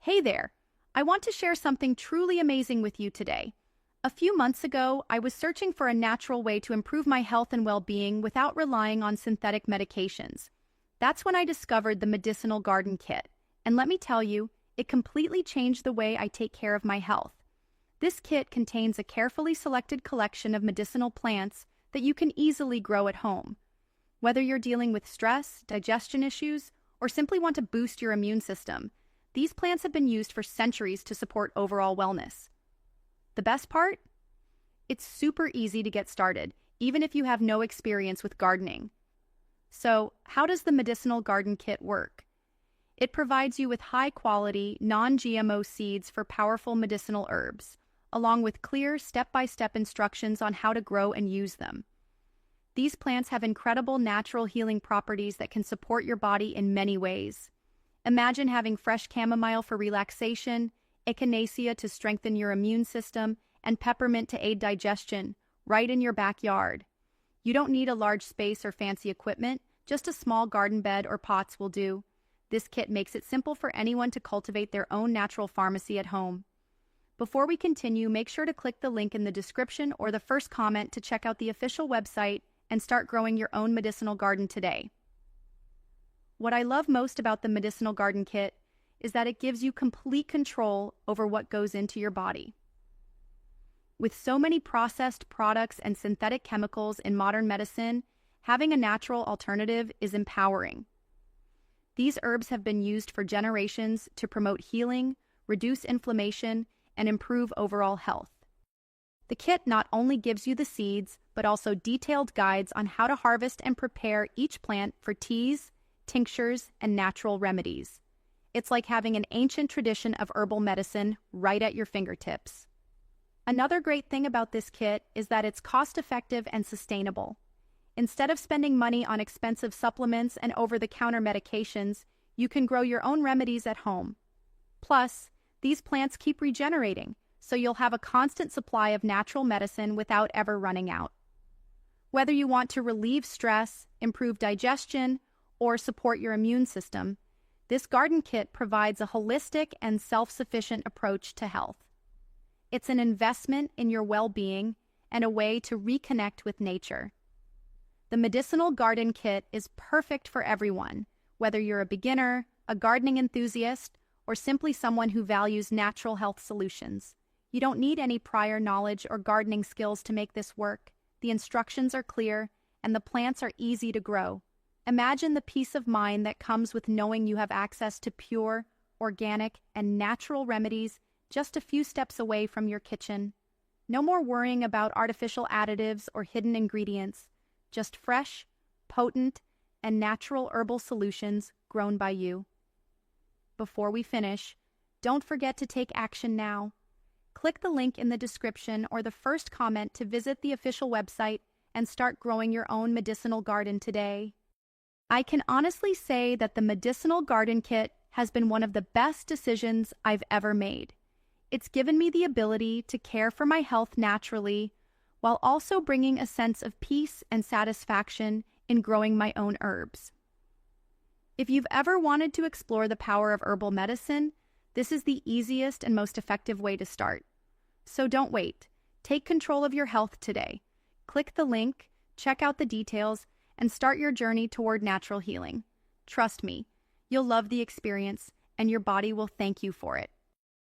Hey there! I want to share something truly amazing with you today. A few months ago, I was searching for a natural way to improve my health and well-being without relying on synthetic medications. That's when I discovered the Medicinal Garden Kit. And let me tell you, it completely changed the way I take care of my health. This kit contains a carefully selected collection of medicinal plants that you can easily grow at home. Whether you're dealing with stress, digestion issues, or simply want to boost your immune system, these plants have been used for centuries to support overall wellness. The best part? It's super easy to get started, even if you have no experience with gardening. So, how does the Medicinal Garden Kit work? It provides you with high-quality, non-GMO seeds for powerful medicinal herbs, along with clear, step-by-step instructions on how to grow and use them. These plants have incredible natural healing properties that can support your body in many ways. Imagine having fresh chamomile for relaxation, echinacea to strengthen your immune system, and peppermint to aid digestion, right in your backyard. You don't need a large space or fancy equipment, just a small garden bed or pots will do. This kit makes it simple for anyone to cultivate their own natural pharmacy at home. Before we continue, make sure to click the link in the description or the first comment to check out the official website and start growing your own medicinal garden today. What I love most about the Medicinal Garden Kit is that it gives you complete control over what goes into your body. With so many processed products and synthetic chemicals in modern medicine, having a natural alternative is empowering. These herbs have been used for generations to promote healing, reduce inflammation, and improve overall health. The kit not only gives you the seeds, but also detailed guides on how to harvest and prepare each plant for teas, tinctures, and natural remedies. It's like having an ancient tradition of herbal medicine right at your fingertips. Another great thing about this kit is that it's cost-effective and sustainable. Instead of spending money on expensive supplements and over-the-counter medications, you can grow your own remedies at home. Plus, these plants keep regenerating, so you'll have a constant supply of natural medicine without ever running out. Whether you want to relieve stress, improve digestion, or support your immune system, this garden kit provides a holistic and self-sufficient approach to health. It's an investment in your well-being and a way to reconnect with nature. The Medicinal Garden Kit is perfect for everyone, whether you're a beginner, a gardening enthusiast, or simply someone who values natural health solutions. You don't need any prior knowledge or gardening skills to make this work. The instructions are clear, and the plants are easy to grow. Imagine the peace of mind that comes with knowing you have access to pure, organic, and natural remedies just a few steps away from your kitchen. No more worrying about artificial additives or hidden ingredients, just fresh, potent, and natural herbal solutions grown by you. Before we finish, don't forget to take action now. Click the link in the description or the first comment to visit the official website and start growing your own medicinal garden today. I can honestly say that the Medicinal Garden Kit has been one of the best decisions I've ever made. It's given me the ability to care for my health naturally, while also bringing a sense of peace and satisfaction in growing my own herbs. If you've ever wanted to explore the power of herbal medicine, this is the easiest and most effective way to start. So don't wait. Take control of your health today. Click the link, check out the details, and start your journey toward natural healing. Trust me, you'll love the experience, and your body will thank you for it.